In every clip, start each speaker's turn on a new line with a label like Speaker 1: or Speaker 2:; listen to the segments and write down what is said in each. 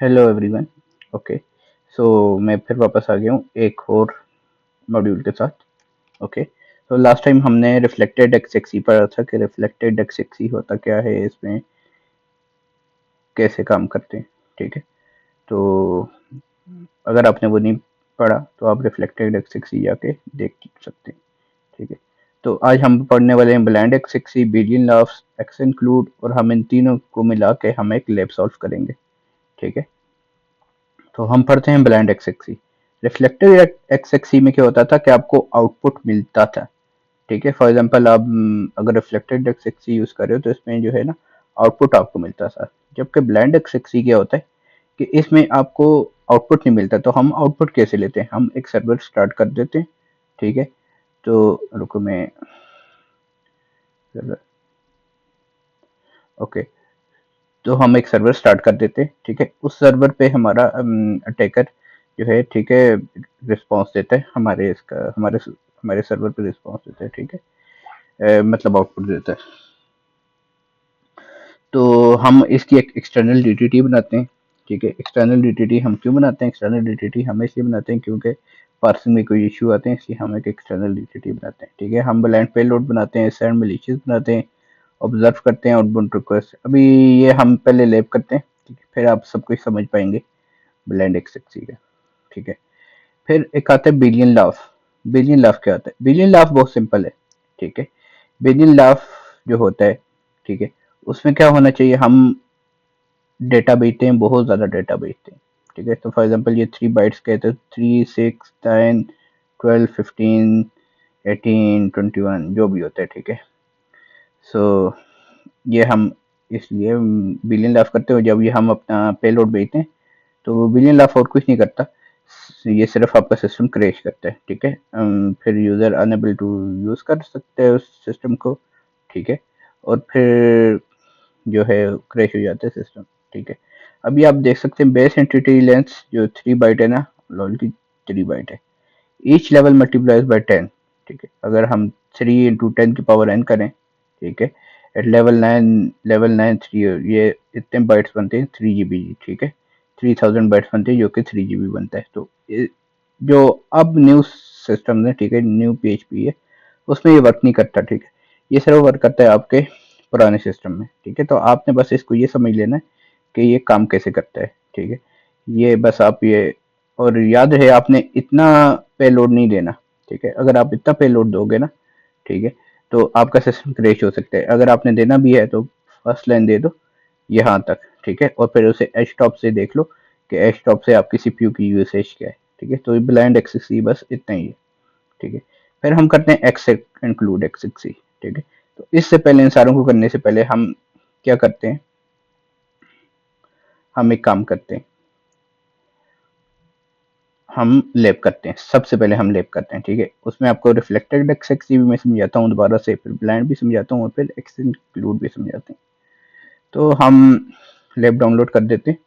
Speaker 1: Hello everyone. Okay, सो मैं फिर वापस आ गया हूँ एक और मॉड्यूल के साथ। ओके, तो लास्ट टाइम हमने रिफ्लेक्टेड एक्सएक्सी पढ़ा था कि रिफ्लेक्टेड एक्सएक्सी होता क्या है, इसमें कैसे काम करते हैं। ठीक है, तो अगर आपने वो नहीं पढ़ा तो आप रिफ्लेक्टेड एक्सएक्सी जाके देख सकते हैं। ठीक है, तो आज हम पढ़ने वाले हैं blind XXE, billion laughs, XInclude, और हम इन तीनों को मिला के हम एक लैब सॉल्व करेंगे। ठीक है, तो हम पढ़ते हैं ब्लाइंड एक्सएक्सी। रिफ्लेक्टिव एक्सएक्सी में क्या होता था कि आपको आउटपुट मिलता था। ठीक है, फॉर एग्जांपल आप अगर रिफ्लेक्टेड एक्सएक्सी यूज कर रहे हो तो इसमें जो है ना आउटपुट आपको मिलता था। जबकि ब्लाइंड एक्सएक्सी क्या होता है कि इसमें आपको आउटपुट नहीं मिलता। तो हम आउटपुट कैसे लेते हैं, हम एक सर्वर स्टार्ट कर देते हैं। ठीक है, तो रुको मैं, ओके, तो हम एक सर्वर स्टार्ट कर देते हैं। ठीक है, उस सर्वर पे हमारा अटैकर जो है, ठीक है, रिस्पांस देता है हमारे इसका, हमारे सर्वर पे रिस्पांस देता है। ठीक है, मतलब आउटपुट देता है। तो हम इसकी एक एक्सटर्नल डीटीटी बनाते हैं। ठीक है, एक्सटर्नल डीटीटी हम क्यों बनाते हैं, एक्सटर्नल डीटीटी हम इसलिए बनाते हैं क्योंकि पार्सिंग में कोई इशू आते हैं, इसलिए हम एक एक्सटर्नल डीटीटी बनाते हैं। ठीक है, हम ब्लाइंड पेलोड बनाते हैं, सेंड मैलिशियस बनाते हैं, ऑब्जर्व करते हैं आउटबाउंड रिक्वेस्ट। अभी ये हम पहले लैब करते हैं। ठीक है, फिर आप सब कुछ समझ पाएंगे ब्लेंड एक्सएक्सी का। ठीक है, फिर एक आता है बिलियन लाफ। बिलियन लाफ क्या होता है, बिलियन लाफ बहुत सिंपल है। ठीक है, बिलियन लाफ जो होता है, ठीक है, उसमें क्या होना चाहिए, हम डेटा भेजते हैं, बहुत ज़्यादा डेटा भेजते हैं। ठीक है, तो फॉर एग्जांपल ये 3 बाइट्स के, तो 3, 6, 9, 12, 15, 18, 21 जो भी होता है। ठीक है, सो ये हम इसलिए बिलियन लाफ करते हो। जब ये हम अपना पेलोड भेजते हैं तो बिलियन लाफ और कुछ नहीं करता, ये सिर्फ आपका सिस्टम क्रैश करता है। ठीक है, फिर यूज़र अनेबल टू यूज़ कर सकते हैं उस सिस्टम को। ठीक है, और फिर जो है क्रैश हो जाता है सिस्टम। ठीक है, अभी आप देख सकते हैं बेस एंटिटी लेंथ जो 3 बाइट है ना, लॉल की 3 बाइट है, ईच लेवल मल्टीप्लाइज बाय 10। ठीक है, अगर हम 3 × 10⁻n करें, ठीक है, एट लेवल 9 3, ये इतने बाइट्स बनते हैं 3 GB। ठीक है, 3000 बाइट्स बनते हैं जो कि 3 GB बनता है। तो जो अब न्यू सिस्टम है, ठीक है, न्यू PHP है, उसमें ये वर्क नहीं करता। ठीक है, ये सिर्फ वर्क करता है आपके पुराने सिस्टम में। ठीक है, तो आपने बस इसको ये समझ लेना है कि ये काम कैसे करता है। ठीक है, ये बस आप ये, और याद रहे आपने इतना पेलोड नहीं देना। ठीक है, अगर आप इतना पेलोड दोगे ना, ठीक है, तो आपका सिस्टम क्रैश हो सकता है। अगर आपने देना भी है तो फर्स्ट लाइन दे दो यहाँ तक। ठीक है, और फिर उसे एच टॉप से देख लो कि एच टॉप से आपकी सीपीयू की यूसेज क्या है। ठीक है, तो ब्लाइंड एक्सएक्सी बस इतना ही है। ठीक है, फिर हम करते हैं एक्स इंक्लूड एक्सएक्सी। ठीक है, तो इससे पहले, इन सारों को करने से पहले हम क्या करते हैं, हम एक काम करते हैं, हम लैब करते हैं। सबसे पहले हम लैब करते हैं। ठीक है, उसमें आपको रिफ्लेक्टेड एक्सएक्सी भी मैं समझाता हूँ दोबारा से, फिर ब्लाइंड भी समझाता हूँ, और फिर एक्स इंक्लूड भी समझाते हैं। तो हम लैब डाउनलोड कर देते हैं।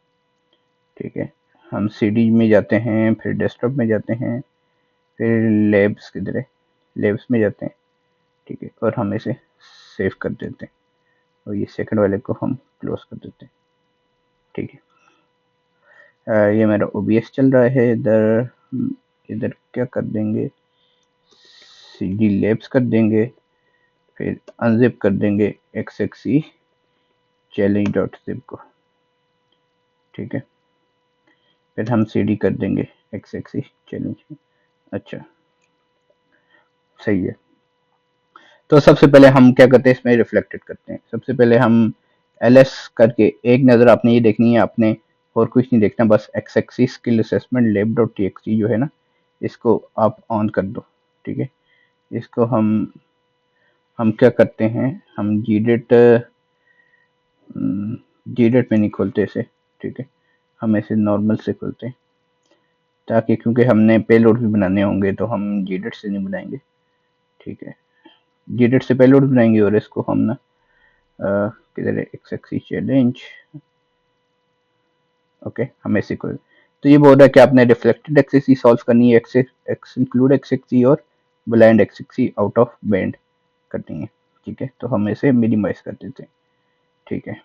Speaker 1: ठीक है, हम सीडी में जाते हैं, फिर डेस्कटॉप में जाते हैं, फिर लैब्स किधर है, लैब्स में जाते हैं। ठीक है, और हम इसे सेव कर देते हैं, और ये सेकंड वाले को हम क्लोज कर देते हैं। ठीक है, ये मेरा OBS चल रहा है। इधर इधर क्या कर देंगे, CD लैब्स कर देंगे, फिर अनजिप कर देंगे XXE चैलेंज डॉट जिप को। ठीक है, फिर हम CD कर देंगे XXE चैलेंज। अच्छा, सही है। तो सबसे पहले हम क्या करते हैं, इसमें रिफ्लेक्टेड करते हैं। सबसे पहले हम LS करके एक नज़र आपने ये देखनी है, आपने और कुछ नहीं देखना, बस XXE skill assessment lab dot TXT जो है ना, इसको आप ऑन कर दो। ठीक है, इसको हम क्या करते हैं, हम जीडेट में नहीं खोलते इसे। ठीक है, हम ऐसे नॉर्मल से खोलते हैं, ताकि क्योंकि हमने पेलोड भी बनाने होंगे तो हम जीडेट से नहीं बनाएंगे। ठीक है, जीडेट से पेलोड बनाएंगे, और इसको हम ना किधर है, एक्सएक्सी चैलेंज। ओके, हम ऐसे खोल, तो ये बोल रहा है कि आपने रिफ्लेक्टेड एक्सएक्सी सॉल्व करनी है, एक्स इंक्लूड एक्सएक्सी और ब्लाइंड एक्सएक्सी आउट ऑफ बैंड करनी है। ठीक है, तो हम इसे मिनिमाइज कर देते हैं। ठीक है,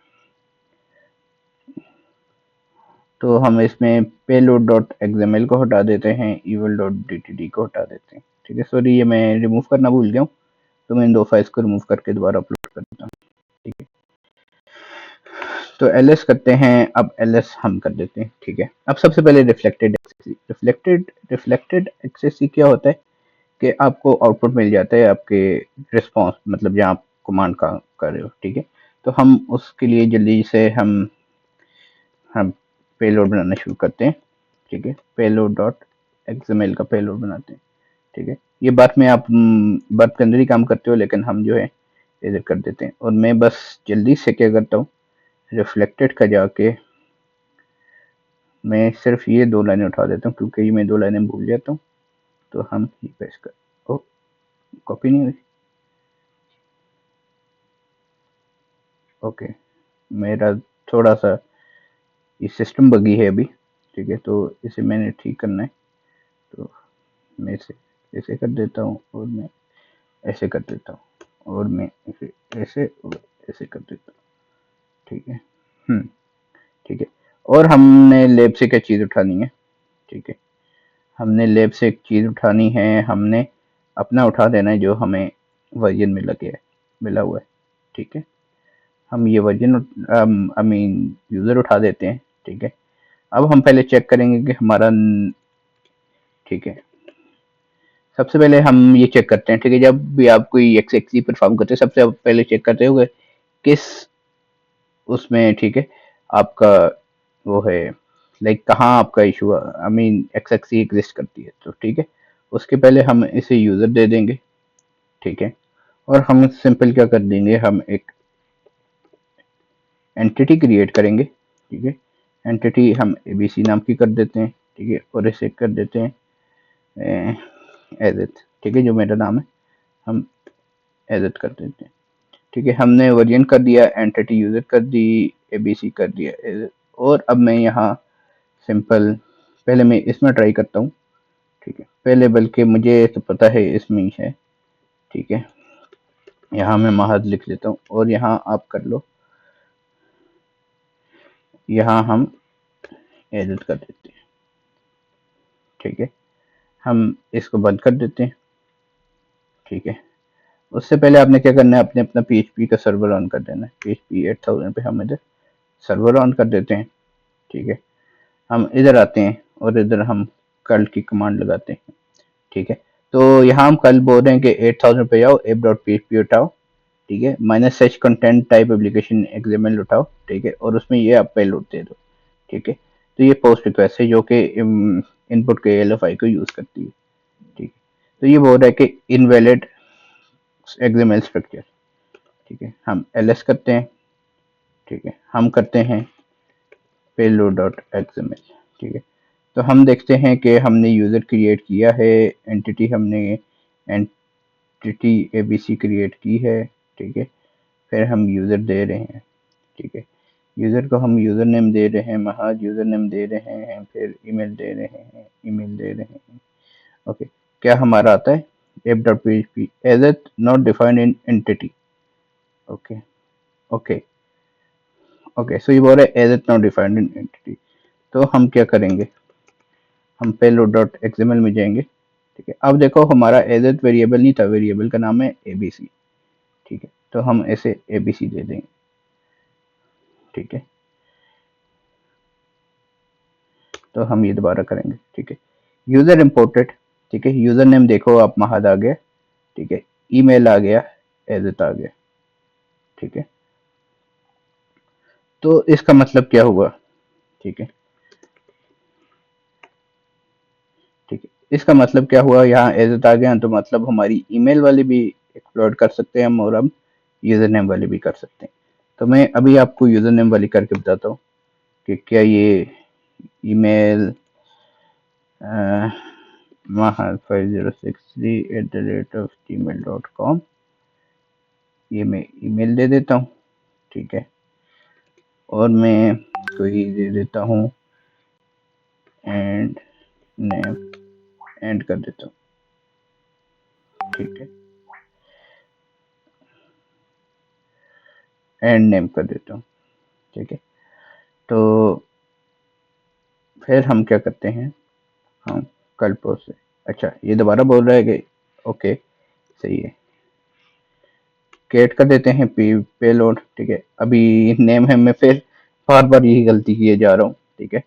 Speaker 1: तो हम इसमें पेलोड डॉट एक्सएमएल को हटा देते हैं, eval डॉट dtd को हटा देते हैं। ठीक है, सॉरी ये मैं रिमूव करना भूल गया हूँ, तो मैं इन 2 फाइल्स को रिमूव करके दोबारा अपलोड कर देता हूँ। ठीक है, तो ls करते हैं, अब ls हम कर देते हैं। ठीक है, अब सबसे पहले रिफ्लेक्टेड एक्सेसी क्या होता है कि आपको आउटपुट मिल जाता है आपके रिस्पॉन्स, मतलब जहाँ आप कमांड का कर रहे हो। ठीक है, तो हम उसके लिए जल्दी से हम पेलोड बनाना शुरू करते हैं। ठीक है, पेलोड डॉट एक्सएमएल का पेलोड बनाते हैं। ठीक है, ये बात में आप बात के अंदर ही काम करते हो, लेकिन हम जो है इधर कर देते हैं। और मैं बस जल्दी से क्या करता हूँ, रिफ्लेक्टेड का जाके मैं सिर्फ ये 2 लाइनें उठा देता हूँ, क्योंकि ये मैं 2 लाइनें भूल जाता हूँ। तो हम ये पेस्ट कर, ओ कॉपी नहीं हुई, ओके, मेरा थोड़ा सा ये सिस्टम बगी है अभी। ठीक है, तो इसे मैंने ठीक करना है, तो मैं इसे ऐसे कर देता हूँ, और मैं ऐसे कर देता हूँ, और मैं इसे ऐसे और ऐसे कर देता हूँ। ठीक है, ठीक है, और हमने लैब से क्या चीज़ उठानी है। ठीक है, हमने लैब से एक चीज़ उठानी है, हमने अपना उठा देना है जो हमें वर्जन मिला हुआ है। ठीक है, हम ये वर्जन आई मीन यूज़र उठा देते हैं। ठीक है, अब हम पहले चेक करेंगे कि हमारा ठीक है, सबसे पहले हम ये चेक करते हैं। ठीक है, जब भी आप कोई एक्सएक्सी परफॉर्म करते हैं, सबसे पहले चेक करते हो किस उसमें, ठीक है, आपका वो है, लाइक कहाँ आपका इशू आई मीन एक्सएक्सी एग्जिस्ट करती है। तो ठीक है, उसके पहले हम इसे यूज़र दे देंगे। ठीक है, और हम सिंपल क्या कर देंगे, हम एक एंटिटी क्रिएट करेंगे। ठीक है, एंटिटी हम एबीसी नाम की कर देते हैं। ठीक है, और इसे कर देते हैं एडिट। ठीक है, जो मेरा नाम है हम एडिट कर देते हैं। ठीक है, हमने वर्जन कर दिया, एंटिटी यूजर कर दी, एबीसी कर दिया edit। और अब मैं यहाँ सिंपल पहले मैं इसमें ट्राई करता हूँ। ठीक है, पहले बल्कि मुझे तो पता है इसमें ही है। ठीक है, यहाँ मैं महज लिख लेता हूँ, और यहाँ आप कर लो, यहाँ हम एडिट कर देते हैं। ठीक है, हम इसको बंद कर देते हैं। ठीक है, उससे पहले आपने क्या करना है, अपने अपना PHP का सर्वर ऑन कर देना है। PHP 8000 पे हम इधर सर्वर ऑन कर देते हैं। ठीक है, हम इधर आते हैं, और इधर हम कर्ल की कमांड लगाते हैं। ठीक है, तो यहाँ हम कल बोल रहे हैं कि 8000 पे जाओ, app.php उठाओ। ठीक है, -h content type application XML उठाओ। ठीक है, और उसमें ये आप पेलोड दे दो। ठीक है, तो ये पोस्ट रिक्वेस्ट है जो कि इनपुट के LFI को यूज करती है। ठीक है, तो ये बोल रहा है कि इनवैलिड XML स्ट्रक्चर। ठीक है, हम ls करते हैं। ठीक है, हम करते हैं पेलोड डॉट एक्सएमएल। ठीक है, तो हम देखते हैं कि हमने यूज़र क्रिएट किया है, एंटिटी हमने एंटिटी एबीसी क्रिएट की है। ठीक है, फिर हम यूज़र दे रहे हैं। ठीक है, यूज़र को हम यूज़र नेम दे रहे हैं, महज यूज़र नेम दे रहे हैं, फिर ईमेल दे रहे हैं, ईमेल दे रहे हैं। ओके, क्या हमारा आता है app.php as it not defined in entity. Okay, okay, okay, so ये बोल रहा है as it not defined in entity. तो हम क्या करेंगे, हम पेलोड डॉट एक्सएमएल में जाएंगे। ठीक है, अब देखो हमारा एज वेरिएबल नहीं था, वेरिएबल का नाम है एबीसी। ठीक है, तो हम इसे एबीसी दे देंगे। ठीक है, तो हम ये दोबारा करेंगे। ठीक है, यूजर इम्पोर्टेड। ठीक है, यूजर नेम देखो आप महद आ गया। ठीक है, ईमेल आ गया, एज आ गया। ठीक है, तो इसका मतलब क्या हुआ। ठीक है, ठीक है, इसका मतलब क्या हुआ, यहाँ एज आ गया, तो मतलब हमारी ईमेल वाली भी एक्सप्लोर कर सकते हैं हम, और हम यूजर नेम वाली भी कर सकते हैं। तो मैं अभी आपको यूजर नेम वाली करके बताता हूँ कि क्या ये ईमेल mahal5063@gmail.com, ये मैं ईमेल दे देता हूँ। ठीक है, और मैं कोई दे देता हूँ एंड नेम, एंड कर देता हूँ। ठीक है, एंड नेम कर देता हूँ। ठीक है, तो फिर हम क्या करते हैं, हम कल पोस्ट से, अच्छा ये दोबारा बोल रहा है कि ओके सही है, क्रिएट कर देते हैं पेलोड। ठीक है, अभी नेम है, मैं फिर बार बार यही गलती किए जा रहा हूँ। ठीक है,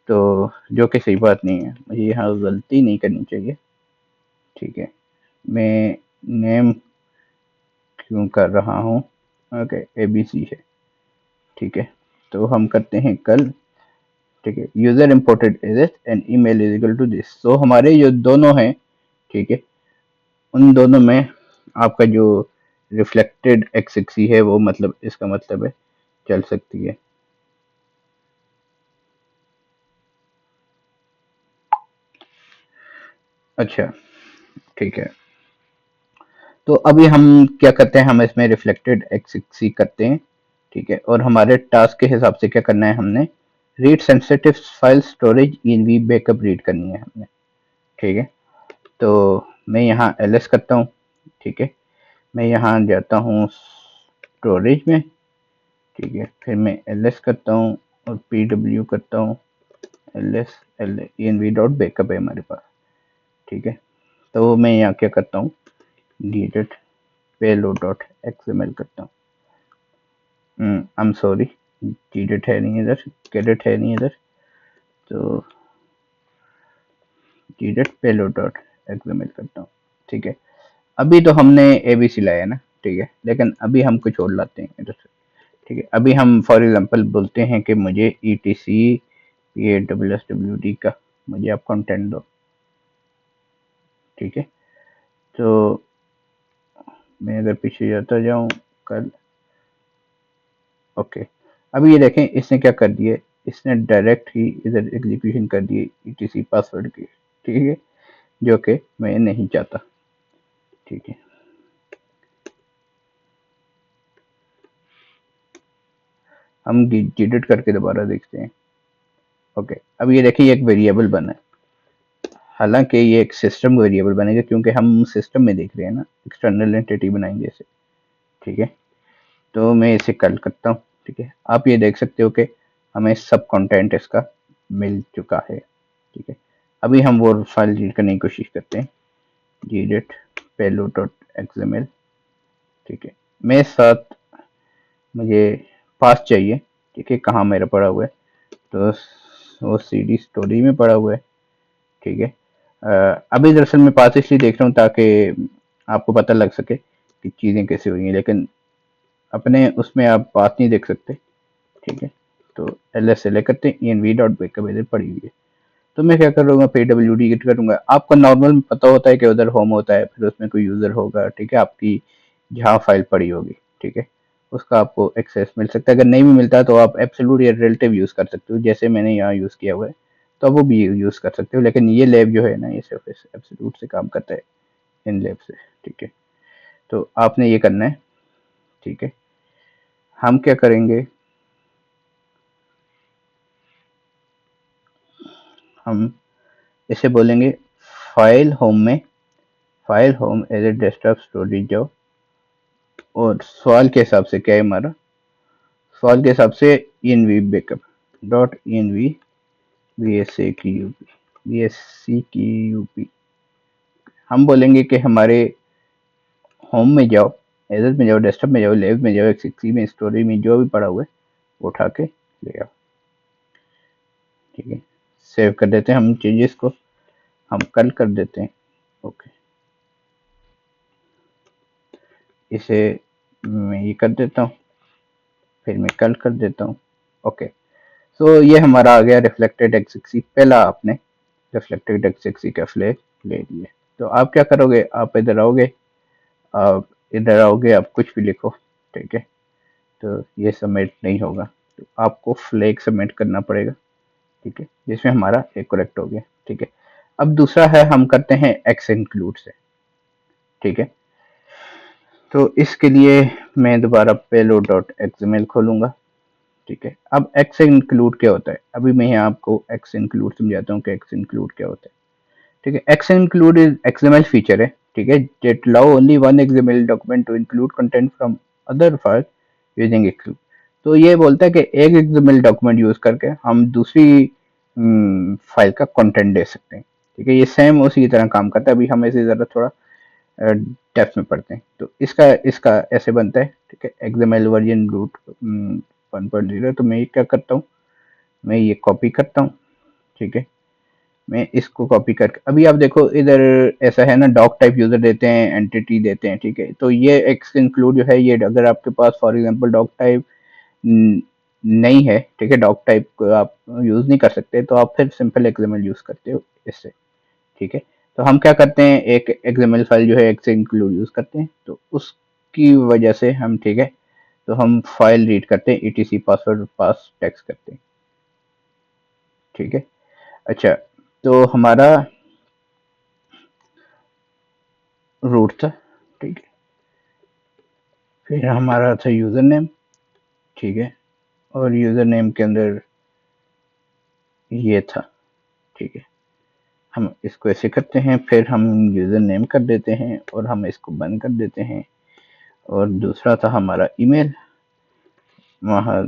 Speaker 1: तो जो कि सही बात नहीं है, मुझे यहाँ गलती नहीं करनी चाहिए। ठीक है, मैं नेम क्यों कर रहा हूँ, ओके ABC है। ठीक है, तो हम करते हैं कल। ठीक है, user imported as and email is equal to this. तो हमारे जो दोनों हैं, ठीक है, उन दोनों में आपका जो रिफ्लेक्टेड एक्स है वो मतलब इसका मतलब है चल सकती है। अच्छा ठीक है, तो अभी हम क्या करते हैं, हम इसमें रिफ्लेक्टेड एक्स करते हैं। ठीक है, और हमारे टास्क के हिसाब से क्या करना है, हमने read sensitive file storage ENV backup read करनी है हमने। ठीक है, तो मैं यहाँ ls करता हूँ। ठीक है, मैं यहाँ जाता हूँ स्टोरेज में। ठीक है, फिर मैं ls करता हूँ और pw करता हूँ ls env डॉट बैकअप है हमारे पास। ठीक है, तो मैं यहाँ क्या करता हूँ, डिलीट पेलोड डॉट XML करता हूँ। आई एम सॉरी, डिलीट है नहीं इधर, कैडेट है नहीं इधर, तो डिलीट पेलोड डॉट XML करता हूँ। ठीक है, अभी तो हमने ABC लाया ना। ठीक है, लेकिन अभी हम कुछ और लाते हैं इधर से। ठीक है, अभी हम फॉर एग्जांपल बोलते हैं कि मुझे ETC PAWSWD का मुझे आप कंटेंट दो। ठीक है, तो मैं अगर पीछे जाता जाऊं कल, ओके, अभी ये देखें इसने क्या कर दिया, इसने डायरेक्ट ही इधर एग्जीक्यूशन कर दिए ETC पासवर्ड की। ठीक है, जो कि मैं नहीं चाहता। ठीक है, हम डिलीट करके दोबारा देखते हैं। ओके, अब ये देखिए एक वेरिएबल बना है, हालांकि ये एक सिस्टम वेरिएबल बनेगा क्योंकि हम सिस्टम में देख रहे हैं ना, एक्सटर्नल एंटिटी बनाएंगे इसे। ठीक है, तो मैं इसे कल करता हूँ। ठीक है, आप ये देख सकते हो कि हमें सब कंटेंट इसका मिल चुका है। ठीक है, अभी हम वो फाइल रीड करने की कोशिश करते हैं, git payload डॉट XML। ठीक है, मेरे साथ मुझे पास चाहिए। ठीक है, कहाँ मेरा पड़ा हुआ है, तो वो CD स्टोरी में पड़ा हुआ है। ठीक है, अभी दरअसल मैं पास इसलिए देख रहा हूँ ताकि आपको पता लग सके कि चीज़ें कैसे हुई हैं, लेकिन अपने उसमें आप पास नहीं देख सकते। ठीक है, तो ls से करते हैं env डॉट बैकअप इधर पड़ी हुई है, तो मैं क्या करूँगा, pwd गिट करूँगा। आपको नॉर्मल पता होता है कि उधर होम होता है, फिर उसमें कोई यूज़र होगा। ठीक है, आपकी जहाँ फाइल पड़ी होगी, ठीक है, उसका आपको एक्सेस मिल सकता है। अगर नहीं भी मिलता तो आप एब्सोल्यूट या रिलेटिव यूज़ कर सकते हो, जैसे मैंने यहाँ यूज़ किया हुआ है, तो वो भी यूज़ कर सकते हो। लेकिन ये लैब जो है ना, ये सिर्फ एब्सोल्यूट से काम करता है, इन लैब से। ठीक है, तो आपने ये करना है। ठीक है, हम क्या करेंगे, हम इसे बोलेंगे फाइल होम में, file home as a desktop storage जाओ, और सवाल के हिसाब से क्या है हमारा, सवाल के हिसाब से env backup dot env vscqp हम बोलेंगे कि हमारे होम में जाओ, एजेस में जाओ, डेस्कटॉप में जाओ, लैब में जाओ, एक्स में, स्टोरेज में, जो भी पड़ा हुआ है वो उठा के ले आओ। ठीक है, सेव कर देते हैं हम चेंजेस को, हम कल कर देते हैं। ओके, इसे मैं ये कर देता हूँ, फिर मैं कल कर देता हूँ। ओके, सो ये हमारा आ गया रिफ्लेक्टेड एक्स। पहला आपने रिफ्लेक्टेड एक्स का फ्लैग ले लिया। तो आप क्या करोगे, आप इधर आओगे, आप इधर आओगे, आप कुछ भी लिखो। ठीक है, तो ये सबमिट नहीं होगा, तो आपको फ्लैग सबमिट करना पड़ेगा। ठीक है, जिसमें हमारा एक करेक्ट हो गया। ठीक है, अब दूसरा है, हम करते हैं एक्स इंक्लूड से। ठीक है, तो इसके लिए मैं दोबारा पेलोड डॉट XML खोलूंगा। ठीक है, अब एक्स इंक्लूड क्या होता है, अभी मैं यहाँ आपको एक्स इंक्लूड समझाता हूँ कि एक्स इंक्लूड क्या होता है। ठीक है, x include is XML feature है। ठीक है, that allow only one XML document to include content from other file using exclude। तो ये बोलता है कि एक XML डॉक्यूमेंट यूज करके हम दूसरी फाइल का कंटेंट दे सकते हैं। ठीक है, ये सेम उसी की तरह काम करता है। अभी हम इसे ज़रा थोड़ा डेप्थ में पढ़ते हैं। तो इसका इसका ऐसे बनता है। ठीक है, एक्सएमएल वर्जन रूट 1.0। तो मैं ये क्या करता हूँ, मैं ये कॉपी करता हूँ। ठीक है, मैं इसको कॉपी करके, अभी आप देखो इधर ऐसा है ना, डॉक टाइप यूजर देते हैं, एंटिटी देते हैं। ठीक है, तो ये एक्स इंक्लूड जो है, ये अगर आपके पास फॉर एग्जांपल डॉक टाइप नहीं है, ठीक है, डॉक टाइप को आप यूज नहीं कर सकते, तो आप फिर सिंपल एक्सएमएल यूज करते हो इससे। ठीक है, तो हम क्या करते हैं, एक एक्सएमएल फाइल जो है एक्स इंक्लूड यूज करते हैं, तो उसकी वजह से हम, ठीक है, तो हम फाइल रीड करते हैं, ईटीसी पासवर्ड पास टेक्स्ट करते हैं। ठीक है, अच्छा, तो हमारा रूट था। ठीक है, फिर हमारा था यूजर नेम। ठीक है, और यूजर नेम के अंदर ये था। ठीक है, हम इसको ऐसे करते हैं, फिर हम यूजर नेम कर देते हैं और हम इसको बंद कर देते हैं। और दूसरा था हमारा ईमेल, वहाँ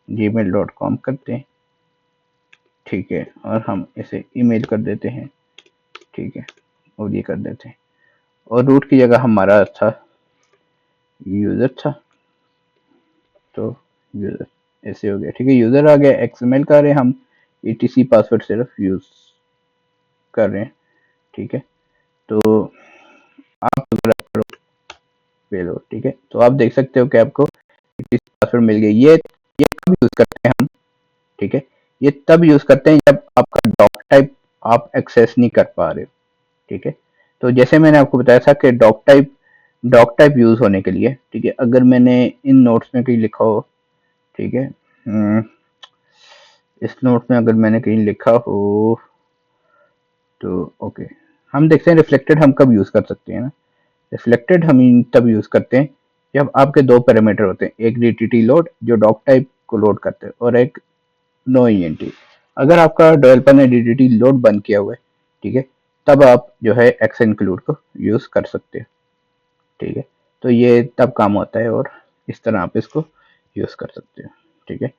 Speaker 1: @gmail.com करते हैं। ठीक है, और हम इसे ईमेल कर देते हैं। ठीक है, और ये कर देते हैं। और रूट की जगह हमारा था यूजर था, तो यूजर ऐसे हो गया। ठीक है, यूजर आ गया, एक्सएमएल कर रहे हैं हम, ईटीसी पासवर्ड सिर्फ यूज कर रहे हैं। ठीक है, तो आप अगर करो फेल हो, ठीक है, तो आप देख सकते हो कि आपको ईटीसी पासवर्ड मिल गया। ये कब यूज करते हैं हम, ठीक है, ये तब यूज करते हैं जब आपका डॉक टाइप आप एक्सेस नहीं कर पा रहे हो। ठीक है, तो जैसे मैंने आपको बताया था कि डॉक टाइप यूज होने के लिए, ठीक है, अगर मैंने इन नोट्स में कहीं लिखा हो, ठीक है, इस नोट में अगर मैंने कहीं लिखा हो, तो ओके, हम देखते हैं रिफ्लेक्टेड हम कब यूज कर सकते हैं ना। रिफ्लेक्टेड हम तब यूज करते हैं जब आपके दो पैरामीटर होते हैं, एक डीटीटी लोड जो डॉक टाइप को लोड करते हैं, और एक नो ईएनटी। अगर आपका डेवलपर ने डीटीटी लोड बंद किया हुआ है, ठीक है, तब आप जो है एक्स इंक्लूड को यूज कर सकते हो। ठीक है, तो ये तब काम होता है, और इस तरह आप इसको यूज कर सकते हो। ठीक है,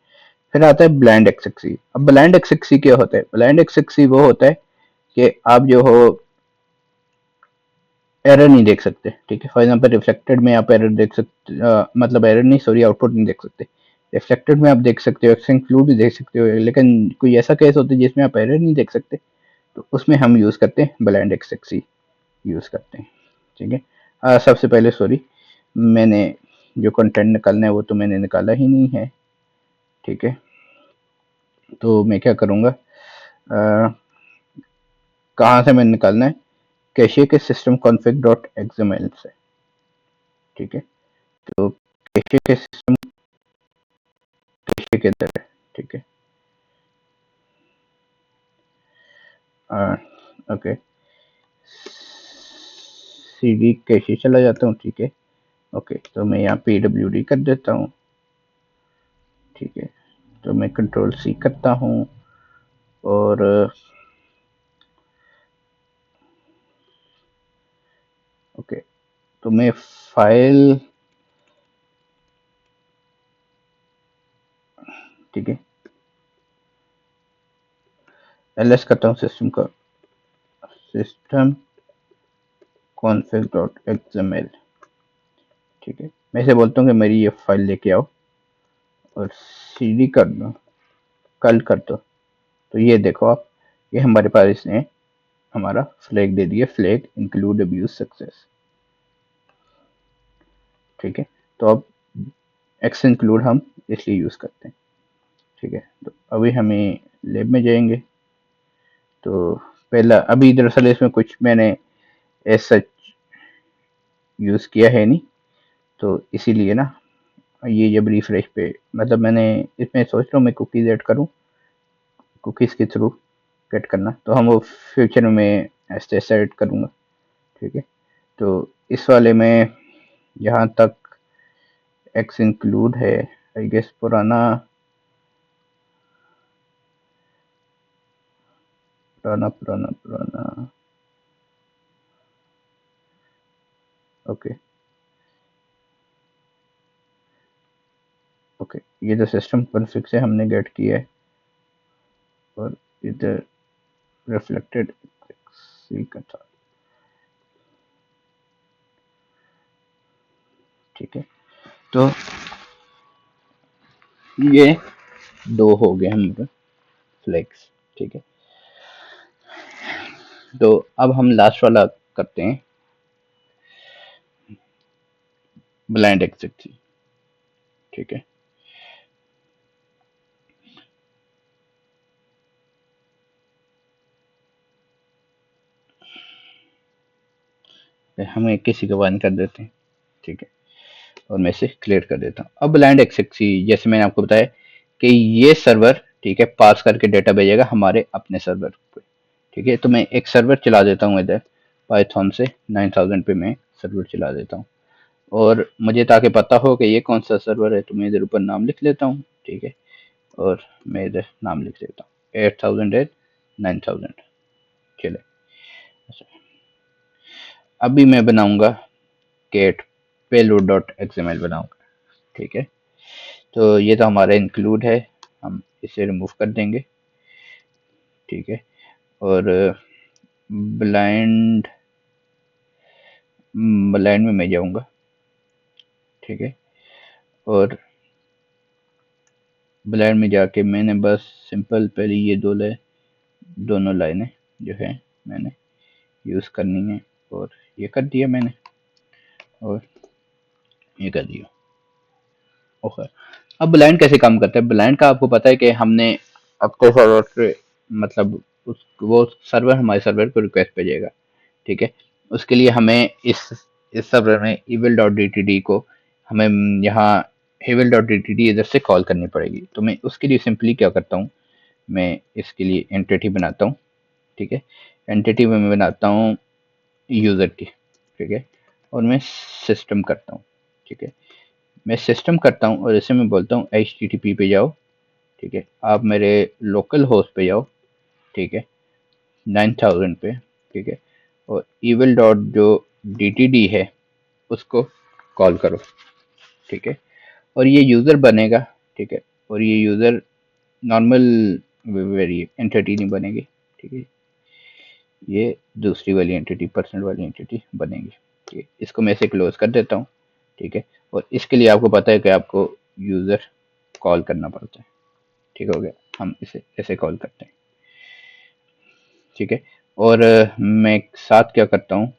Speaker 1: फिर आता है ब्लाइंड एक्सएक्सी। अब ब्लाइंड एक्सएक्सी क्या होता है, ब्लाइंड एक्सएक्सी वो होता है कि आप जो हो एरर नहीं देख सकते। ठीक है, फॉर एग्जांपल रिफ्लेक्टेड में आप एरर देख सकते, मतलब एरर नहीं, सॉरी, आउटपुट नहीं देख सकते। रिफ्लेक्टेड में आप देख सकते हो, एक्स इंक्लूड भी देख सकते हो, लेकिन कोई ऐसा केस होता है जिसमें आप एरर नहीं देख सकते, तो उसमें हम यूज करते हैं ब्लाइंड एक्सएक्सी यूज करते हैं। ठीक है, सबसे पहले सॉरी, मैंने जो कंटेंट निकालना है वो तो मैंने निकाला ही नहीं है। ठीक है, तो मैं क्या करूँगा, कहाँ से मैंने निकालना है, कैशे के सिस्टम कॉन्फ़िग डॉट एक्सएमएल से। ठीक है, तो कैशे के सिस्टम, कैशे के अंदर है। ठीक है, ओके, सीडी कैशे चला जाता हूँ। ठीक है, ओके, तो मैं यहाँ pwd कर देता हूँ। ठीक है, तो मैं कंट्रोल सी करता हूँ, और ओके, तो मैं फाइल, ठीक है, ls करता हूँ सिस्टम का, सिस्टम कॉन्फ़िग डॉट एक्सएमएल। ठीक है, मैं इसे बोलता हूँ कि मेरी ये फाइल लेके आओ, और सीडी कर दो, कल कर दो। तो ये देखो आप, ये हमारे पास इसने हमारा फ्लैग दे दिया, फ्लैग इंक्लूड अब्यूज सक्सेस। ठीक है, तो अब एक्स इंक्लूड हम इसलिए यूज करते हैं। ठीक है, तो अभी हमें लैब में जाएंगे। तो पहला, अभी दरअसल इसमें कुछ मैंने ऐसा यूज किया है नहीं, तो इसीलिए ना, ये जब रिफ्रेश पे, मतलब मैंने इसमें सोच रहा हूँ मैं कुकीज ऐड करूँ, कुकीज के थ्रू गेट करना, तो हम वो फ्यूचर में ऐसे ऐसे ऐड करूँगा। ठीक है, तो इस वाले में जहाँ तक एक्स इंक्लूड है, आई गेस पुराना पुराना पुराना पुराना, ओके ओके, ये तो सिस्टम कॉन्फ़िग से हमने गेट किया है। और इधर रिफ्लेक्टेड कंसोल। ठीक है, तो ये दो हो गए हमारे फ्लैग्स। ठीक है, तो अब हम लास्ट वाला करते हैं, ब्लाइंड एक्सेस। ठीक है, हम एक किसी का वन कर देते हैं। ठीक है, और मैं इसे क्लियर कर देता हूँ। अब ब्लाइंड एक्सेस, जैसे मैंने आपको बताया कि ये सर्वर, ठीक है, पास करके डेटा भेजेगा हमारे अपने सर्वर पे। ठीक है, तो मैं एक सर्वर चला देता हूँ इधर पाइथन से 9000 पे मैं सर्वर चला देता हूँ, और मुझे ताकि पता हो कि ये कौन सा सर्वर है, तो मैं इधर ऊपर नाम लिख लेता हूँ। ठीक है, और मैं इधर नाम लिख देता हूँ 8000 एट 9000। चले, अच्छा, अभी मैं बनाऊंगा गेट पेलोड डॉट एक्सएमएल बनाऊंगा। ठीक है, तो ये तो हमारा इंक्लूड है, हम इसे रिमूव कर देंगे। ठीक है, और ब्लाइंड ब्लाइंड में मैं जाऊंगा। ठीक है, और ब्लाइंड में जाके मैंने बस सिंपल पहले ये दोनों लाइनें जो है मैंने यूज़ करनी है, और ये कर दिया मैंने, और ये कर दिया। ओके, अब ब्लाइंड कैसे काम करता है? ब्लाइंड का आपको पता है कि हमने अपने सर्वर पे, मतलब वो सर्वर हमारे सर्वर को रिक्वेस्ट भेजेगा। ठीक है, उसके लिए हमें इस सर्वर में evil डॉट डी को हमें यहाँ evil डॉट डी इधर से कॉल करनी पड़ेगी। तो मैं उसके लिए सिंपली क्या करता हूँ, मैं इसके लिए एंटिटी बनाता हूँ। ठीक है, एंटिटी में मैं बनाता हूँ यूज़र की। ठीक है, और मैं सिस्टम करता हूँ। ठीक है, मैं सिस्टम करता हूँ और इसे मैं बोलता हूँ HTTP पे जाओ। ठीक है, आप मेरे लोकल होस्ट पे जाओ। ठीक है, 9000 पे। ठीक है, और evil डॉट जो DTD है उसको कॉल करो। ठीक है, और ये यूज़र बनेगा। ठीक है, और ये यूज़र नॉर्मल वेरी एंटिटी नहीं बनेगी। ठीक है, ये दूसरी वाली एंटिटी, पर्सनल वाली एंटिटी बनेगी। ठीक है, इसको मैं ऐसे क्लोज कर देता हूँ। ठीक है, और इसके लिए आपको पता है कि आपको यूज़र कॉल करना पड़ता है। ठीक हो गया, हम इसे ऐसे कॉल करते हैं। ठीक है, और मैं साथ क्या करता हूँ,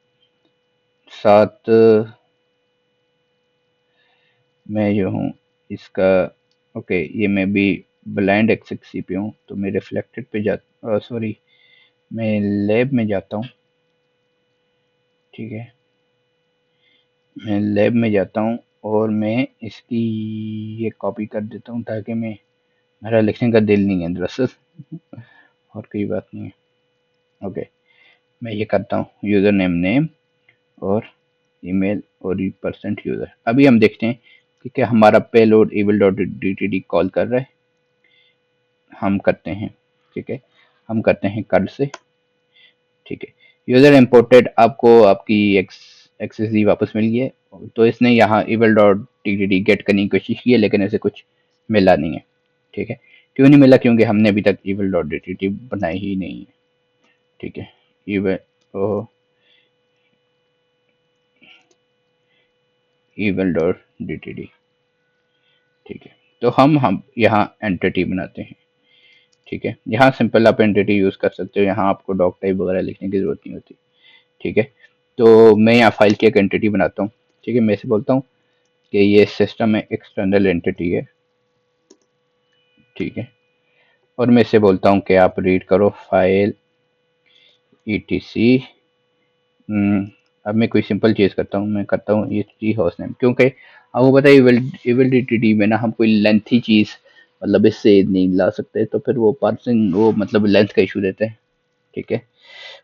Speaker 1: साथ मैं जो हूँ इसका, ओके, ये मैं भी ब्लाइंड एक्सेस पे हूँ, तो मैं रिफ्लेक्टेड पे सॉरी, मैं लैब में जाता हूँ। ठीक है, मैं लैब में जाता हूँ और मैं इसकी ये कॉपी कर देता हूँ, ताकि मैं, मेरा लिखने का दिल नहीं है दरअसल, और कोई बात नहीं है। ओके, मैं ये करता हूँ यूज़र नेम नेम और ईमेल और परसेंट यूज़र। अभी हम देखते हैं कि क्या हमारा payload evil dot D call कर रहा है। हम करते हैं, ठीक है, हम करते हैं कल से। ठीक है, यूज़र इम्पोर्टेड, आपको आपकी एक्सेस वापस मिल गई है। तो इसने यहाँ evil डॉट गेट करने की कोशिश की है, लेकिन ऐसे कुछ मिला नहीं है। ठीक है, क्यों नहीं मिला? क्योंकि हमने अभी तक evil डॉट बनाई ही नहीं है। ठीक है, evil डॉट ठीक है, तो हम यहाँ एंटिटी बनाते हैं। ठीक है, यहाँ सिंपल आप एंटिटी यूज़ कर सकते हो, यहाँ आपको डॉक टाइप वगैरह लिखने की ज़रूरत नहीं होती। ठीक है, तो मैं यहाँ फाइल की एक एंटिटी बनाता हूँ। ठीक है, मैं इसे बोलता हूँ कि ये सिस्टम में एक्सटर्नल एंटिटी है। ठीक है, और मैं इसे बोलता हूँ कि आप रीड करो फाइल etc। अब मैं कोई सिंपल चीज़ करता हूँ, मैं करता हूँ etc होस्ट नेम, क्योंकि आपको पता है इविल DTD में ना हम कोई लेंथी चीज़, मतलब इससे नहीं ला सकते, तो फिर वो पार्सिंग, वो मतलब लेंथ का इशू देते हैं। ठीक है,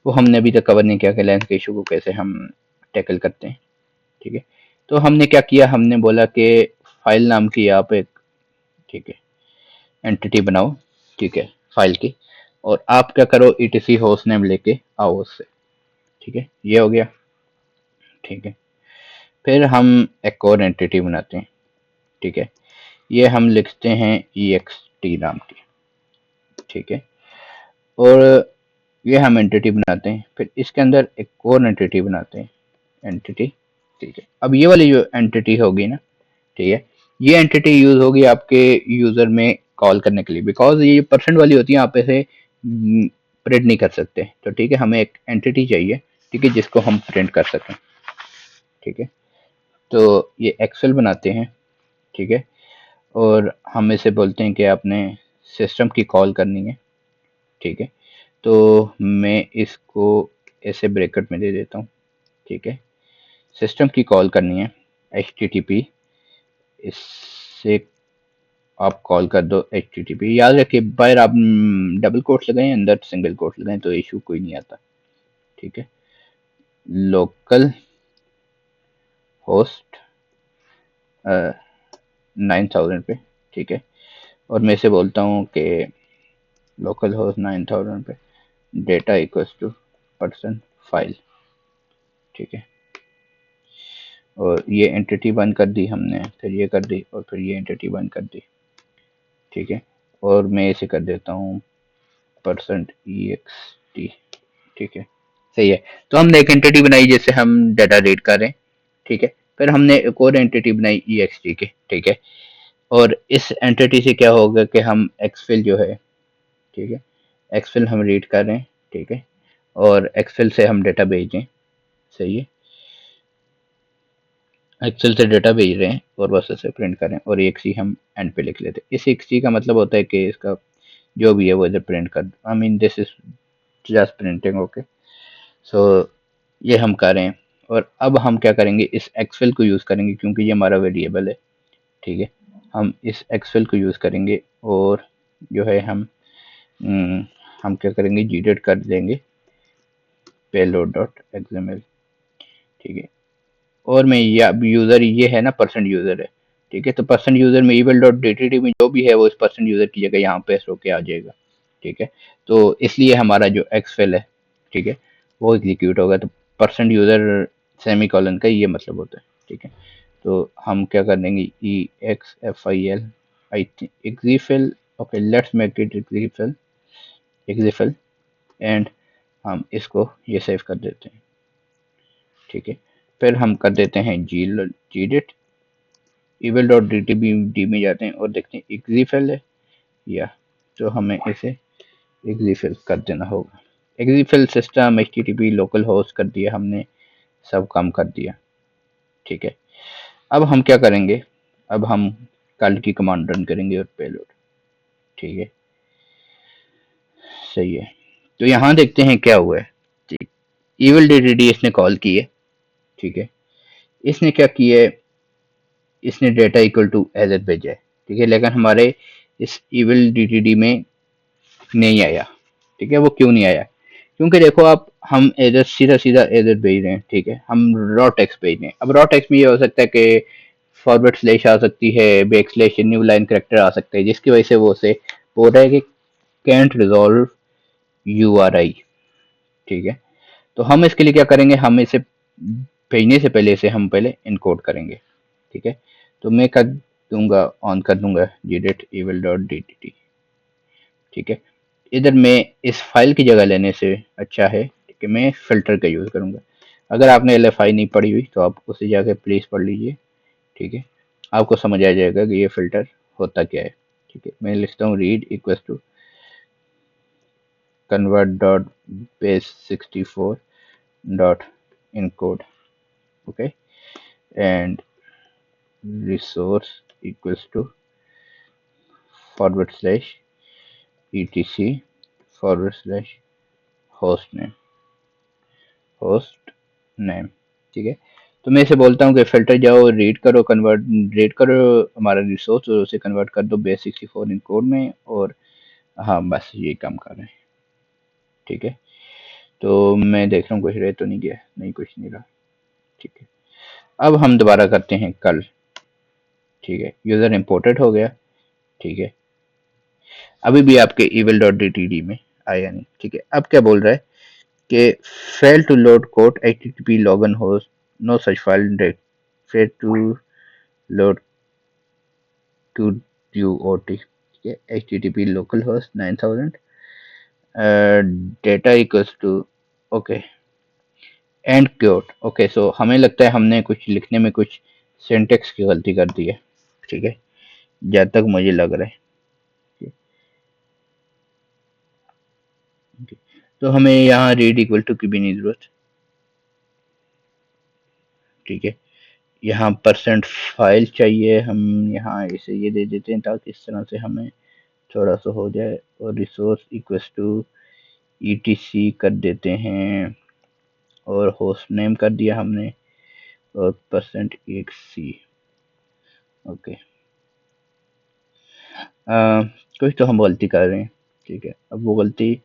Speaker 1: वो हमने अभी तक कवर नहीं किया कि लेंथ के इशू को कैसे हम टैकल करते हैं। ठीक है, तो हमने क्या किया, हमने बोला कि फाइल नाम की आप एक, ठीक है, एंटिटी बनाओ। ठीक है, फाइल की, और आप क्या करो, etc होस्ट नेम लेके आओ उससे। ठीक है, ये हो गया। ठीक है, फिर हम एक और एंटिटी बनाते हैं। ठीक है, ये हम लिखते हैं ext नाम की। ठीक है, और ये हम एंटिटी बनाते हैं, फिर इसके अंदर एक और एंटिटी बनाते हैं, एंटिटी। ठीक है, अब ये वाली जो एंटिटी होगी ना, ठीक है, ये एंटिटी यूज होगी आपके यूजर में कॉल करने के लिए, बिकॉज ये परसेंट वाली होती है, आप ऐसे प्रिंट नहीं कर सकते। तो ठीक है, हमें एक एंटिटी चाहिए, ठीक है, जिसको हम प्रिंट कर सकें। ठीक है, तो ये एक्सेल बनाते हैं। ठीक है, और हम इसे बोलते हैं कि आपने सिस्टम की कॉल करनी है। ठीक है, तो मैं इसको ऐसे ब्रैकेट में दे देता हूँ। ठीक है, सिस्टम की कॉल करनी है, HTTP, इससे आप कॉल कर दो HTTP। याद रखिए बाहर आप डबल कोट्स लगाएं, अंदर सिंगल कोट्स लगाएं, तो इशू कोई नहीं आता। ठीक है, लोकल होस्ट 9000 पे। ठीक है, और मैं इसे बोलता हूँ कि लोकल होस्ट 9000 पे data equals two percent file. ठीक है, और ये एंटिटी बंद कर दी हमने, फिर ये कर दी, और फिर ये एंटिटी बंद कर दी। ठीक है, और मैं इसे कर देता हूँ %ext। ठीक है, सही है। तो हमने एक एंटिटी बनाई जिससे हम डाटा रीड कर रहे हैं। ठीक है, फिर हमने एक और एंटिटी बनाई ext के। ठीक है, और इस एंटिटी से क्या होगा कि हम एक्सफिल जो है, ठीक है, एक्सफिल हम रीड कर रहे हैं। ठीक है, और एक्सेल से हम डेटा भेज रहे हैं। सही है, एक्सेल से डेटा भेज रहे हैं और बस इसे प्रिंट करें, और एक सी हम एंड पे लिख लेते हैं। इस एक सी का मतलब होता है कि इसका जो भी है वो इधर प्रिंट कर, I mean this is just printing. Okay, so ये हम कर रहे हैं, और अब हम क्या करेंगे, इस एक्सफिल को यूज़ करेंगे क्योंकि ये हमारा वेरिएबल है। ठीक है, हम इस एक्सफिल को यूज़ करेंगे, और जो है हम्म, हम क्या करेंगे, जीडेट कर देंगे पेलोड डॉट एक्सएमएल। ठीक है, और मैं या यूज़र ये है ना, परसेंट यूज़र है। ठीक है, तो परसेंट यूज़र में ईमेल डॉट DTD में जो भी है वो इस परसेंट यूज़र की जगह यहाँ पेस्ट होके आ जाएगा। ठीक है, तो इसलिए हमारा जो एक्सफिल है, ठीक है, वो एग्जीक्यूट होगा। तो परसेंट यूज़र सेमी कॉलन का ये मतलब होता है। ठीक है, तो हम क्या कर देंगे, EXFIL I think exfil. Okay, let's make it exfil, exfil, and हम इसको ये सेव कर देते हैं। ठीक है, फिर हम कर देते हैं जी डिट ईमेल डॉट डी में जाते हैं और देखते हैं एग्जीफिल है या, तो हमें इसे एग्जीफिल कर देना होगा। एग्जीफिल सिस्टम HTTP लोकल होस्ट कर दिया हमने, सब काम कर दिया। ठीक है, अब हम क्या करेंगे, अब हम कल की कमांड रन करेंगे और पेलोड। ठीक है, सही है। तो यहाँ देखते हैं क्या हुआ है। ठीक, ईविल DTD इसने कॉल की है। ठीक है, इसने क्या किया है, इसने डेटा इक्वल टू एज भेजा है। ठीक है, लेकिन हमारे इस ईविल DTD में नहीं आया। ठीक है, वो क्यों नहीं आया, क्योंकि देखो आप, हम एरर सीधा सीधा एरर भेज रहे हैं। ठीक है, हम रॉ टेक्स्ट भेज रहे हैं। अब रॉ टेक्स्ट में ये हो सकता है कि फॉरवर्ड स्लैश आ सकती है, back slash, new line character आ सकते हैं, जिसकी वजह से वो से बोल रहा है कि कैंट रिजॉल्व URI। ठीक है, तो हम इसके लिए क्या करेंगे, हम इसे भेजने से पहले इसे हम पहले इनकोड करेंगे। ठीक है, तो मैं कर दूंगा, ऑन कर दूंगा gdet evil डॉट DTD। ठीक है, इधर मैं इस फाइल की जगह लेने से अच्छा है कि मैं फिल्टर का यूज़ करूँगा। अगर आपने LFI नहीं पढ़ी हुई तो आप उसे जाके प्लीज़ पढ़ लीजिए। ठीक है, आपको समझ आ जाएगा कि ये फ़िल्टर होता क्या है। ठीक है, मैं लिखता हूँ read equals to convert dot base 64 dot encode. Okay, and resource equals to forward slash etc forward slash host name, host name. ठीक है, तो मैं इसे बोलता हूँ कि फिल्टर जाओ, रीड करो, कन्वर्ट, रीड करो हमारा रिसोर्स और उसे कन्वर्ट कर दो बेस 64 इन कोड में, और हाँ बस यही काम कर रहे हैं। ठीक है, तो मैं देख रहा हूँ कुछ रह तो नहीं गया, नहीं कुछ नहीं रहा। ठीक है, अब हम दोबारा करते हैं कल। ठीक है, यूज़र इम्पोर्टेड हो गया। ठीक है, अभी भी आपके ईविल डॉट DTD में आया नहीं। ठीक है, अब क्या बोल रहा है कि fail to load code HTTP login host, no such file, fail to load to UOT। ठीक है, HTTP localhost 9000 data equals to, okay, and quote. Okay, so हमें लगता है हमने कुछ लिखने में कुछ सिंटेक्स की गलती कर दी है, ठीक है, जहाँ तक मुझे लग रहा है। तो हमें यहाँ रीड इक्वल टू की भी नहीं जरूरत, ठीक है। यहाँ परसेंट फाइल चाहिए, हम यहाँ इसे ये दे देते हैं ताकि इस तरह से हमें थोड़ा सा हो जाए, और रिसोर्स इक्वल्स टू ईटीसी कर देते हैं, और होस्ट नेम कर दिया हमने, और परसेंट एक सी। ओके, कुछ तो हम गलती कर रहे हैं, ठीक है, अब वो गलती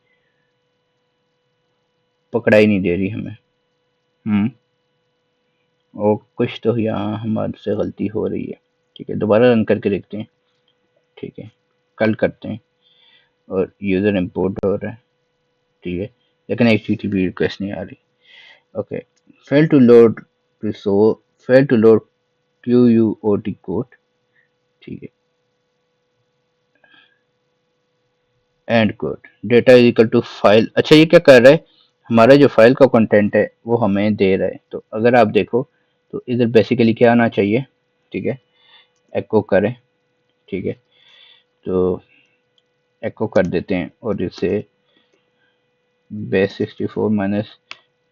Speaker 1: पकड़ाई नहीं दे रही हमें। और कुछ तो यहाँ हमारे से गलती हो रही है, ठीक है, दोबारा रन करके देखते हैं, ठीक है, कल करते हैं, और यूज़र इंपोर्ट हो रहा है, ठीक है, लेकिन HTTP रिक्वेस्ट नहीं आ रही। Okay, fail to load resource, fail to load QUOT code, ठीक है, and code data is equal to file. अच्छा, ये क्या कर रहा है, हमारा जो फाइल का कंटेंट है वो हमें दे रहा है। तो अगर आप देखो तो इधर बेसिकली क्या आना चाहिए, ठीक है, एको करें, ठीक है, तो एको कर देते हैं और इसे बेस 64 माइनस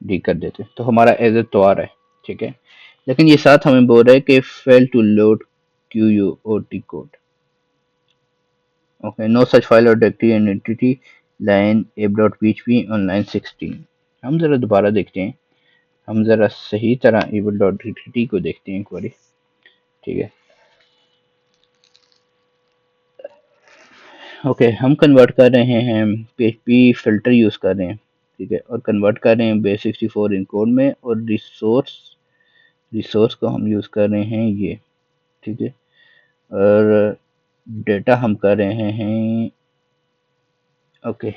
Speaker 1: डी कर देते हैं, तो हमारा एज तो आ रहा है, ठीक है, लेकिन ये साथ हमें बोल रहा है कि fail to load QUOT code. Okay, no such file और directory and entity line app.php on line 16। हम जरा दोबारा देखते हैं, हम जरा सही तरह able.dtt को देखते हैं एक बारी, ठीक है। ओके, हम कन्वर्ट कर रहे हैं, PHP फिल्टर यूज कर रहे हैं, ठीक है, और कन्वर्ट कर रहे हैं बेस 64 इन कोड में, और रिसोर्स, रिसोर्स को हम यूज कर रहे हैं ये, ठीक है, और डेटा हम कर रहे हैं, okay,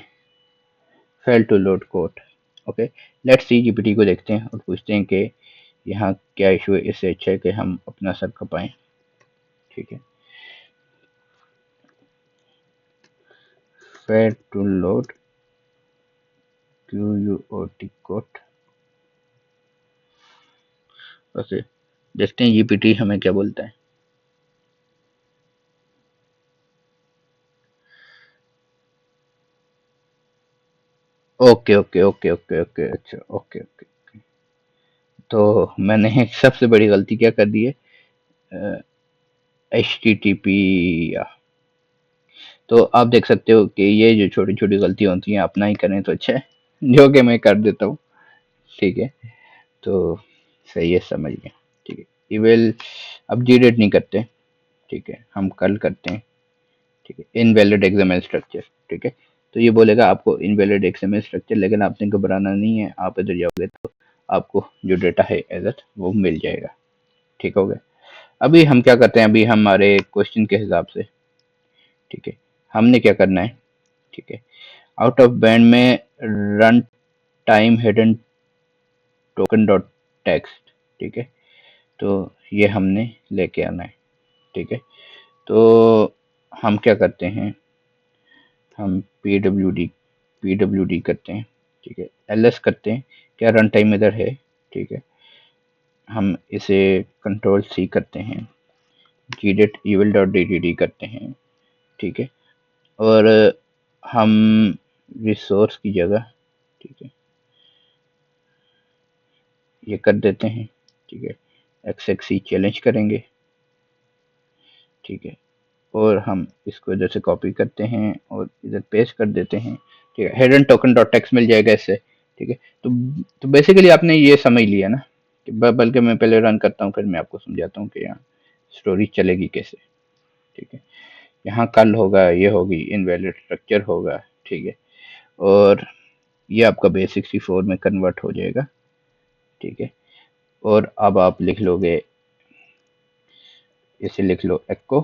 Speaker 1: fail to load code. Okay, let's see, GPT को देखते हैं और पूछते हैं कि यहाँ क्या इशू है, इससे अच्छा है कि हम अपना सर खपाएं, ठीक है, fail to load QUOT code. Okay, देखते हैं जीपीटी हमें क्या बोलता है। Okay okay okay okay okay, अच्छा, ओके ओके, तो मैंने सबसे बड़ी गलती क्या कर दी है, HTTP। तो आप देख सकते हो कि ये जो छोटी छोटी गलतियां होती हैं अपना ही करें तो अच्छा है, जो कि मैं कर देता हूँ, ठीक है, तो सही है, समझ गया, ठीक है। इवेल अब जीरेट नहीं करते, ठीक है, हम कल करते हैं, ठीक है, इनवैलिड एक्सएमएल स्ट्रक्चर, ठीक है, तो ये बोलेगा आपको इनवैलिड एक्सएमएल स्ट्रक्चर, लेकिन आपने घबराना नहीं है, आप इधर जाओगे तो आपको जो डेटा है एज वो मिल जाएगा, ठीक हो गया। अभी हम क्या करते हैं, अभी हमारे क्वेश्चन के हिसाब से, ठीक है, हमने क्या करना है, ठीक है, आउट ऑफ बैंड में run time hidden token dot text, ठीक है, तो ये हमने लेके आना है, ठीक है, तो हम क्या करते हैं, हम पी डब्ल्यू डी करते हैं, ठीक है, एल करते हैं, क्या रन टाइम इधर है, ठीक है, हम इसे कंट्रोल सी करते हैं, gdet evil डॉट डी करते हैं, ठीक है, और हम रिसोर्स की जगह, ठीक है, ये कर देते हैं, ठीक है, XXC चैलेंज करेंगे, ठीक है, और हम इसको इधर से कॉपी करते हैं और इधर पेस्ट कर देते हैं, ठीक है, हिडन टोकन डॉट टेक्स्ट मिल जाएगा इससे, ठीक है, तो बेसिकली आपने ये समझ लिया ना, कि बल्कि मैं पहले रन करता हूँ फिर मैं आपको समझाता हूँ कि यहाँ स्टोरी चलेगी कैसे, ठीक है, यहाँ कल होगा, ये होगी इनवैलिड स्ट्रक्चर होगा, ठीक है, और ये आपका बेस 64 में कन्वर्ट हो जाएगा, ठीक है, और अब आप लिख लोगे, इसे लिख लो echo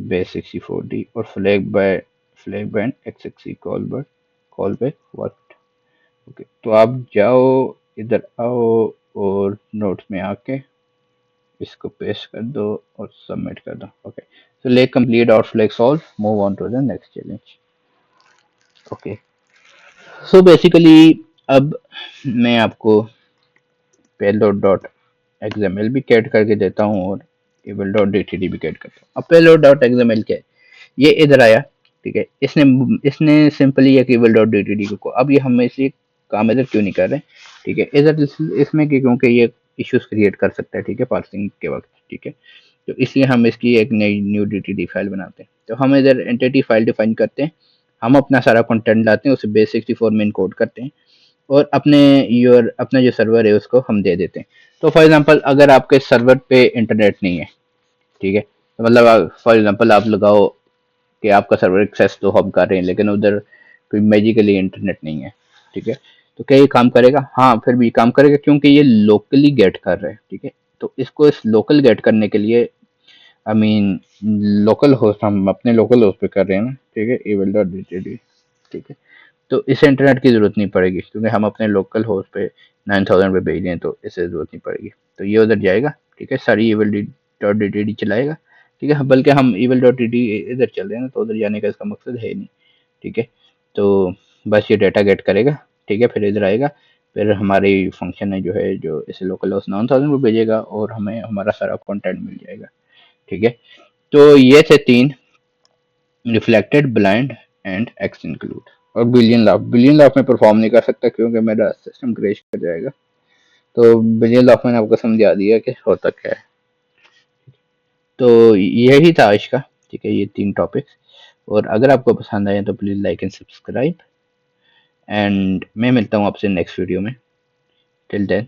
Speaker 1: बेस 64D और flag band XXC call back work. Okay, तो आप जाओ, इधर आओ, और नोट्स में आके इसको पेस्ट कर दो और सबमिट कर दो। Okay, So leg complete or flag solve, move on to the next challenge. Okay. So basically अब मैं आपको payload डॉट XML भी कैड करके देता हूँ और eval डॉट DTD भी कैड करता हूँ। अब payload डॉट XML क्या है, ये इधर आया, ठीक है, इसने इसने सिंपली एक eval डॉट DTD को, अब ये हम इसे काम इधर क्यों नहीं कर रहे, ठीक है, इधर इसमें क्योंकि ये इश्यूज क्रिएट कर सकता है, ठीक है, पार्सिंग के वक्त, ठीक है, तो इसलिए हम इसकी एक नई न्यू DTD फाइल बनाते हैं। तो हम इधर एंटिटी फाइल डिफाइन करते हैं, हम अपना सारा कंटेंट लाते हैं, उसे बेस 64 में इनकोड करते हैं और अपना जो सर्वर है उसको हम दे देते हैं। तो फॉर एग्जांपल अगर आपके सर्वर पे इंटरनेट नहीं है, ठीक है, तो मतलब फॉर एग्जांपल आप लगाओ कि आपका सर्वर एक्सेस तो हम कर रहे हैं लेकिन उधर कोई मैजिकली इंटरनेट नहीं है, ठीक है, तो क्या ये काम करेगा? हाँ, फिर भी काम करेगा क्योंकि ये लोकली गेट कर रहा है, ठीक है। तो इसको इस लोकल गेट करने के लिए आई मीन लोकल होस्ट, हम अपने लोकल होस्ट पे कर रहे हैं ना, ठीक है, eval डॉट DTD, ठीक है, तो इसे इंटरनेट की ज़रूरत नहीं पड़ेगी क्योंकि हम अपने लोकल होस्ट पे 9000 पे भेज दें तो इसे ज़रूरत नहीं पड़ेगी। तो ये उधर जाएगा, ठीक है, सारी eval डॉट DTD चलाएगा, ठीक है, बल्कि हम eval डॉट DTD इधर चल रहे हैं ना, तो उधर जाने का इसका मकसद है नहीं, ठीक है। तो बस ये डाटा गेट करेगा, ठीक है, फिर इधर आएगा, फिर हमारी फंक्शन है जो है जो इसे लोकल होस्ट 9000 पे भेजेगा और हमें हमारा सारा कंटेंट मिल जाएगा, ठीक है। तो ये थे 3, reflected, blind and x include. और बिलियन लाफ में परफॉर्म नहीं कर सकता क्योंकि मेरा सिस्टम क्रैश कर जाएगा। तो बिलियन लाफ मैंने आपको समझा दिया कि होता क्या है। तो यही था आज का, ठीक है, ये 3 टॉपिक्स। और अगर आपको पसंद आए तो please like and subscribe, and मैं मिलता हूँ आपसे नेक्स्ट वीडियो में। Till then